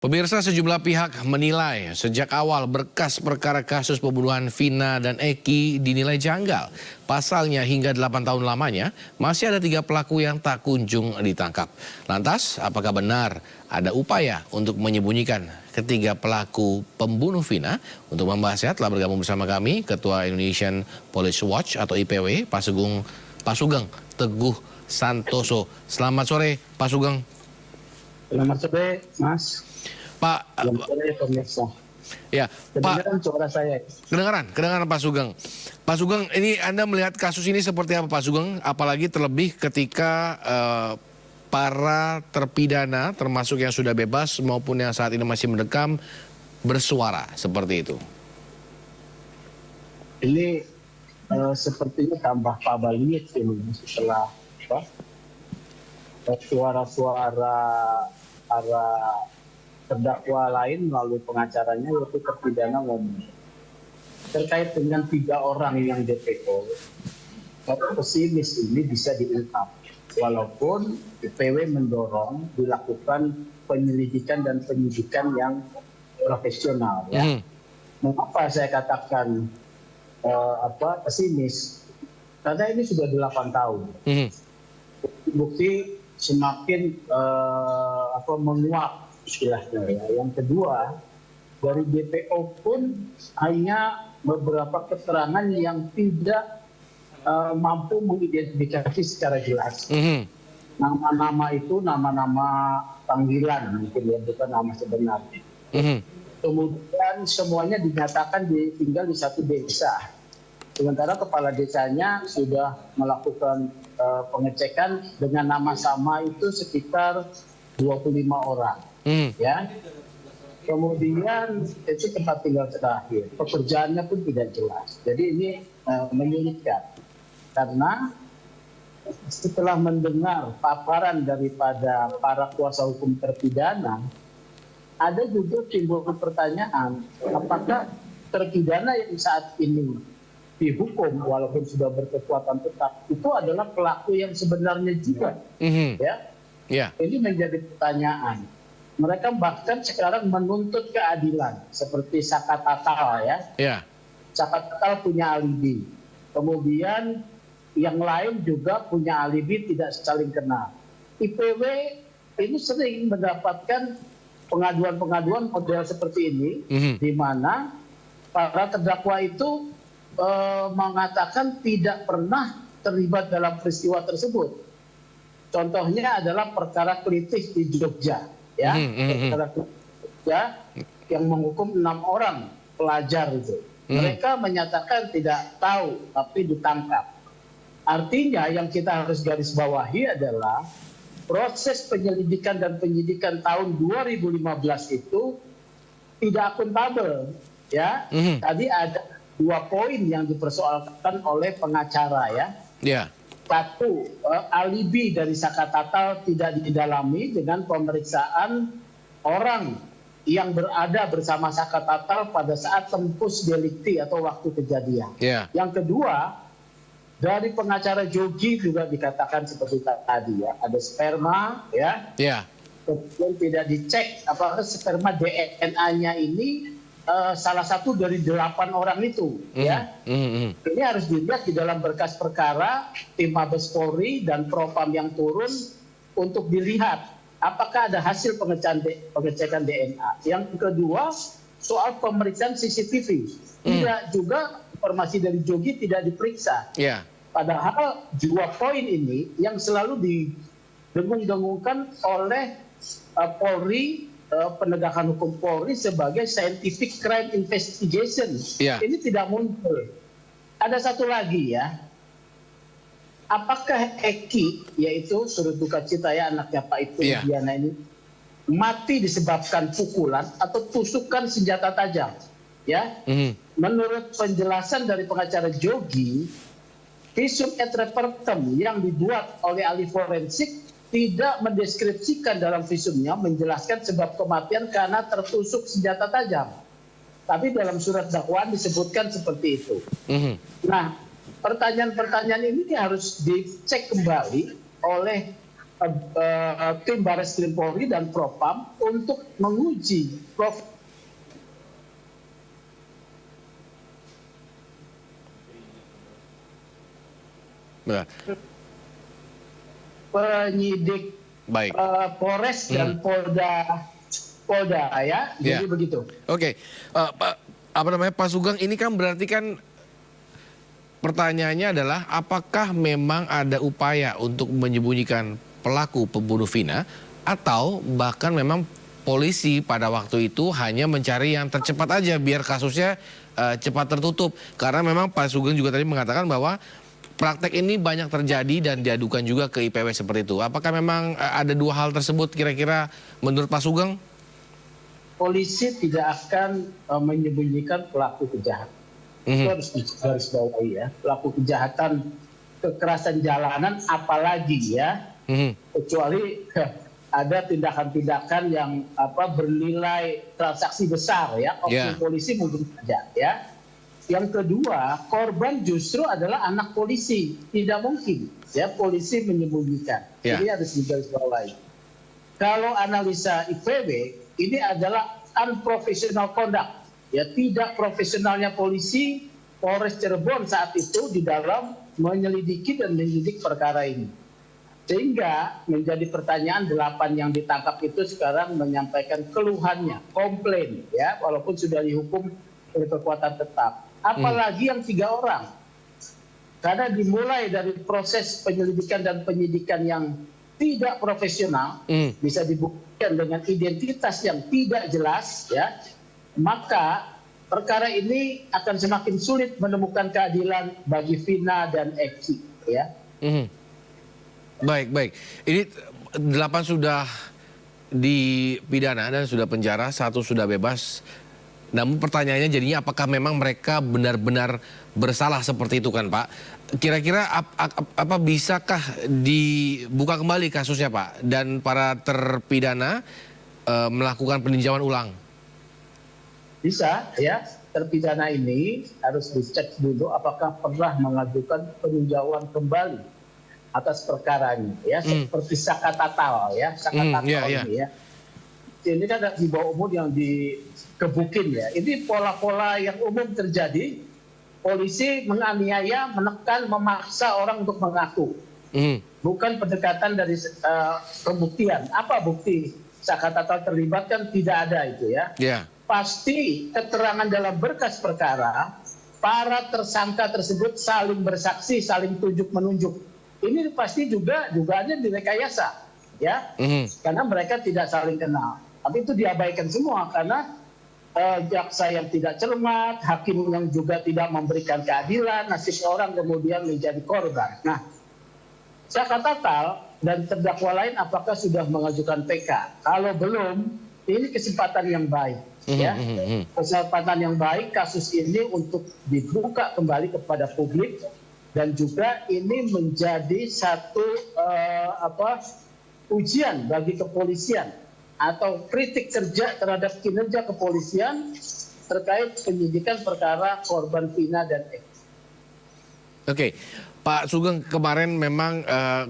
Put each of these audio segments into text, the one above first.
Pemirsa, sejumlah pihak menilai sejak awal berkas perkara kasus pembunuhan Vina dan Eki dinilai janggal. Pasalnya hingga 8 tahun lamanya masih ada 3 pelaku yang tak kunjung ditangkap. Lantas, apakah benar ada upaya untuk menyembunyikan ketiga pelaku pembunuh Vina? Untuk membahasnya telah bergabung bersama kami Ketua Indonesian Police Watch atau IPW, Pak Sugeng Teguh Santoso. Selamat sore, Pak Sugeng. Selamat sore, Mas. Pak, Selamat sore, pemirsa. Ya, Kedengaran suara saya? Kedengaran Pak Sugeng. Pak Sugeng, ini Anda melihat kasus ini seperti apa, Pak Sugeng? Apalagi terlebih ketika para terpidana, termasuk yang sudah bebas maupun yang saat ini masih mendekam, bersuara seperti itu. Ini sepertinya tambah pabaliet ini setelah suara-suara para terdakwa lain melalui pengacaranya, yaitu terpidana ngomong terkait dengan 3 orang yang DPO. Pesimis ini bisa diungkap, walaupun IPW mendorong dilakukan penyelidikan dan penyidikan yang profesional. Ya. Mengapa saya katakan pesimis? Karena ini sudah 8 tahun. Bukti semakin menguap istilahnya. Ya. Yang kedua, dari DPO pun hanya beberapa keterangan yang tidak mampu mengidentifikasi secara jelas. Nama-nama itu nama-nama panggilan, mungkin ya, bukan nama sebenarnya. Kemudian semuanya dinyatakan tinggal di satu desa. Sementara kepala desanya sudah melakukan pengecekan dengan nama sama itu sekitar 25 orang. Ya. Kemudian itu tempat tinggal terakhir. Pekerjaannya pun tidak jelas. Jadi ini menyulitkan. Karena setelah mendengar paparan daripada para kuasa hukum terpidana, ada juga timbul pertanyaan, apakah terpidana yang saat ini dihukum walaupun sudah berkekuatan tetap itu adalah pelaku yang sebenarnya juga. Ini menjadi pertanyaan. Mereka bahkan sekarang menuntut keadilan seperti Saka Tatal ya. Saka Tatal punya alibi. Kemudian yang lain juga punya alibi tidak saling kenal. IPW ini sering mendapatkan pengaduan-pengaduan model seperti ini, di mana para terdakwa itu mengatakan tidak pernah terlibat dalam peristiwa tersebut. Contohnya adalah perkara kritis di Jogja, ya, perkara Jogja yang menghukum 6 orang pelajar itu. Mereka menyatakan tidak tahu, tapi ditangkap. Artinya yang kita harus garis bawahi adalah proses penyelidikan dan penyidikan tahun 2015 itu tidak akuntabel, ya. Tadi ada 2 poin yang dipersoalkan oleh pengacara, ya. Satu, alibi dari Saka Tatal tidak didalami dengan pemeriksaan orang yang berada bersama Saka Tatal pada saat tempus delikti atau waktu kejadian. Yang kedua, dari pengacara Jogi juga dikatakan seperti tadi, ya, ada sperma, ya. Kemudian tidak dicek apakah sperma DNA-nya ini salah satu dari 8 orang itu, ya. Ini harus dilihat di dalam berkas perkara tim Mabes Polri dan Propam yang turun untuk dilihat apakah ada hasil pengecekan DNA. Yang kedua, soal pemeriksaan CCTV. Tidak juga informasi dari Jogi tidak diperiksa. Padahal 2 poin ini yang selalu didengung-dengungkan oleh Polri, penegakan hukum Polri sebagai scientific crime investigation. Ini tidak muncul. Ada satu lagi, ya. Apakah Eki, yaitu Surut Duka Cita ya anaknya Pak Ibtu Diana ini, mati disebabkan pukulan atau tusukan senjata tajam? Ya. Menurut penjelasan dari pengacara Jogi, visum et repertum yang dibuat oleh ahli forensik tidak mendeskripsikan dalam visumnya menjelaskan sebab kematian karena tertusuk senjata tajam. Tapi dalam surat dakwaan disebutkan seperti itu. Nah, pertanyaan-pertanyaan ini harus dicek kembali oleh tim Barreskrim Polri dan Propam untuk menguji Nah, penyidik baik. Polres dan Polda ya. Jadi begitu. Oke. Pak Sugeng, ini kan berarti kan pertanyaannya adalah apakah memang ada upaya untuk menyembunyikan pelaku pembunuh Vina atau bahkan memang polisi pada waktu itu hanya mencari yang tercepat aja biar kasusnya cepat tertutup. Karena memang Pak Sugeng juga tadi mengatakan bahwa praktek ini banyak terjadi dan diadukan juga ke IPW seperti itu. Apakah memang ada dua hal tersebut kira-kira menurut Pak Sugeng? Polisi tidak akan menyembunyikan pelaku kejahatan. Itu harus digarisbawahi ya. Pelaku kejahatan kekerasan jalanan apalagi ya. Kecuali ada tindakan-tindakan yang bernilai transaksi besar ya. Oknum polisi mungkin saja ya. Yang kedua, korban justru adalah anak polisi. Tidak mungkin ya polisi menyembunyikan. Jadi harus digarisbawahi. Kalau analisa IPW, ini adalah unprofessional conduct. Ya, tidak profesionalnya polisi Polres Cirebon saat itu di dalam menyelidiki dan menyidik perkara ini. Sehingga menjadi pertanyaan 8 yang ditangkap itu sekarang menyampaikan keluhannya, komplain ya, walaupun sudah dihukum oleh kekuatan tetap. Apalagi yang 3 orang. Karena dimulai dari proses penyelidikan dan penyidikan yang tidak profesional, bisa dibuktikan dengan identitas yang tidak jelas, ya, maka perkara ini akan semakin sulit menemukan keadilan bagi Vina dan Eki. Ya. Baik. Ini 8 sudah dipidana dan sudah penjara, 1 sudah bebas. Namun pertanyaannya jadinya apakah memang mereka benar-benar bersalah seperti itu kan Pak? Kira-kira apa bisakah dibuka kembali kasusnya Pak? Dan para terpidana melakukan peninjauan ulang? Bisa ya, terpidana ini harus dicek dulu apakah pernah mengajukan peninjauan kembali atas perkaranya ya, seperti Saka Tatal ya, ini ya. Ini kan di bawah umur yang dikebukin ya. Ini pola-pola yang umum terjadi. Polisi menganiaya, menekan, memaksa orang untuk mengaku. Bukan pendekatan dari pembuktian. Apa bukti Saka Tatal terlibat kan tidak ada itu ya. Pasti keterangan dalam berkas perkara, para tersangka tersebut saling bersaksi, saling tunjuk-menunjuk. Ini pasti juga dugaannya direkayasa. Ya, karena mereka tidak saling kenal. Tapi itu diabaikan semua karena jaksa yang tidak cermat, hakim yang juga tidak memberikan keadilan, nasib orang kemudian menjadi korban. Nah, Saka Tatal dan terdakwa lain apakah sudah mengajukan PK? Kalau belum, ini kesempatan yang baik. Ya, kesempatan yang baik kasus ini untuk dibuka kembali kepada publik dan juga ini menjadi satu ujian bagi kepolisian atau kritik kerja terhadap kinerja kepolisian terkait penyidikan perkara korban Vina dan Eki. Oke, Pak Sugeng, kemarin memang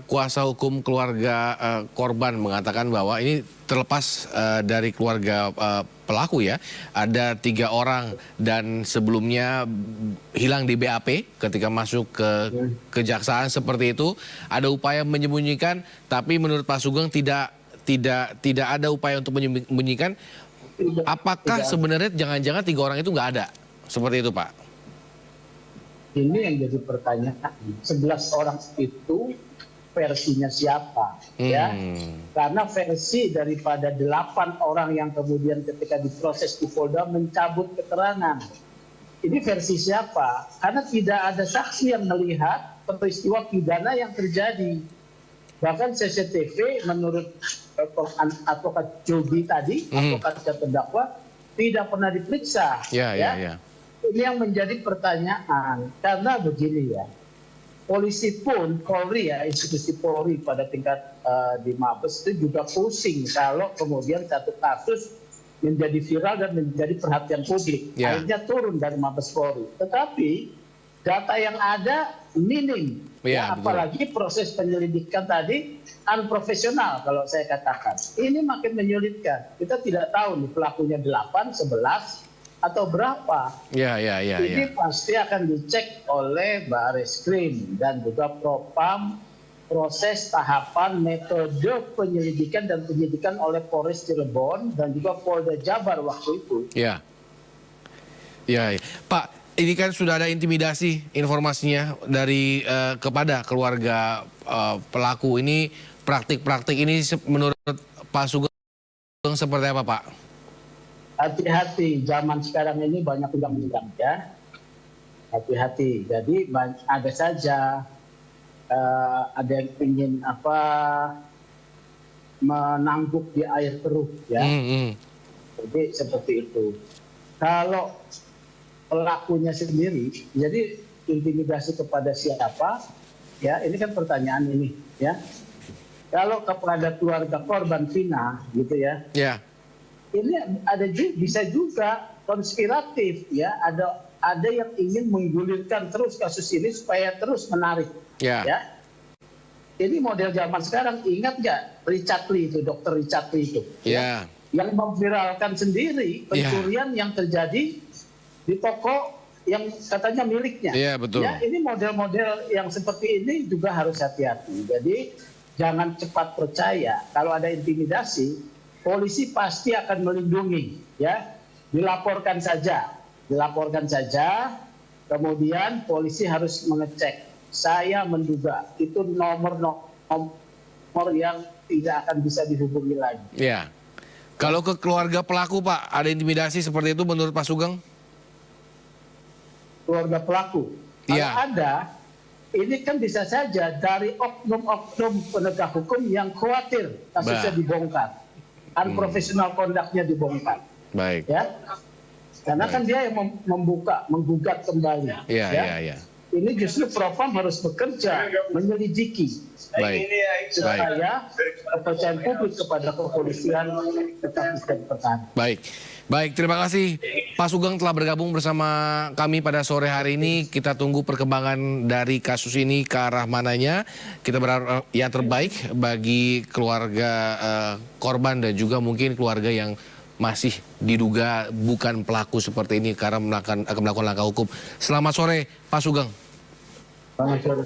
kuasa hukum keluarga korban mengatakan bahwa ini terlepas dari keluarga pelaku ya, ada 3 orang dan sebelumnya hilang di BAP ketika masuk ke kejaksaan seperti itu, ada upaya menyembunyikan, tapi menurut Pak Sugeng tidak ada upaya untuk menyembunyikan. Apakah sebenarnya jangan-jangan 3 orang itu nggak ada seperti itu Pak? Ini yang jadi pertanyaan. 11 orang itu versinya siapa? Ya, karena versi daripada 8 orang yang kemudian ketika diproses di Polda mencabut keterangan. Ini versi siapa? Karena tidak ada saksi yang melihat peristiwa pidana yang terjadi. Bahkan CCTV menurut advokat Jogi tadi, advokat terdakwa, tidak pernah diperiksa. Ini yang menjadi pertanyaan. Karena begini ya, polisi pun, Polri ya, institusi Polri pada tingkat di Mabes itu juga pusing kalau kemudian satu kasus menjadi viral dan menjadi perhatian publik. Akhirnya turun dari Mabes Polri. Tetapi data yang ada minim. Iya, betul. Apalagi proses penyelidikan tadi unprofesional kalau saya katakan. Ini makin menyulitkan. Kita tidak tahu nih pelakunya 8, 11 atau berapa. Ya. Ini pasti akan dicek oleh Bareskrim dan juga Propam, proses tahapan metode penyelidikan dan penyidikan oleh Polres Cirebon dan juga Polda Jabar waktu itu. Ya. Pak, ini kan sudah ada intimidasi informasinya dari kepada keluarga pelaku. Ini praktik-praktik ini menurut Pak Sugeng seperti apa, Pak? Hati-hati, zaman sekarang ini banyak undang-undang ya. Hati-hati. Jadi ada saja ada yang ingin menangguk di air keruh ya. Jadi seperti itu. Kalau pelakunya sendiri, jadi intimidasi kepada siapa? Ya, ini kan pertanyaan ini, ya. Kalau kepada keluarga korban Vina, gitu ya. Ya. Ini bisa juga konspiratif, ya. Ada yang ingin menggulirkan terus kasus ini supaya terus menarik, Ya. Ini model zaman sekarang. Ingat nggak Richard Lee itu, Dr. Richard Lee itu? Ya. Yang memviralkan sendiri pencurian yang terjadi di toko yang katanya miliknya. Iya, betul. Ya, ini model-model yang seperti ini juga harus hati-hati. Jadi jangan cepat percaya. Kalau ada intimidasi, polisi pasti akan melindungi. Ya, dilaporkan saja. Kemudian polisi harus mengecek. Saya menduga itu nomor yang tidak akan bisa dihubungi lagi. Ya. Kalau ke keluarga pelaku, Pak, ada intimidasi seperti itu menurut Pak Sugeng? Keluarga pelaku. Kalau ada, ini kan bisa saja dari oknum-oknum penegak hukum yang khawatir kasusnya dibongkar. Unprofessional conduct-nya dibongkar. Baik. Ya. Karena kan dia yang menggugat kembali. Iya. Ini justru Propam harus bekerja, menyelidiki. Baik. Supaya kepercayaan publik kepada kepolisian tetap bisa dipertahankan. Baik, terima kasih Pak Sugeng telah bergabung bersama kami pada sore hari ini. Kita tunggu perkembangan dari kasus ini ke arah mananya. Kita berharap yang terbaik bagi keluarga korban dan juga mungkin keluarga yang masih diduga bukan pelaku seperti ini karena akan melakukan langkah hukum. Selamat sore Pak Sugeng. Selamat sore.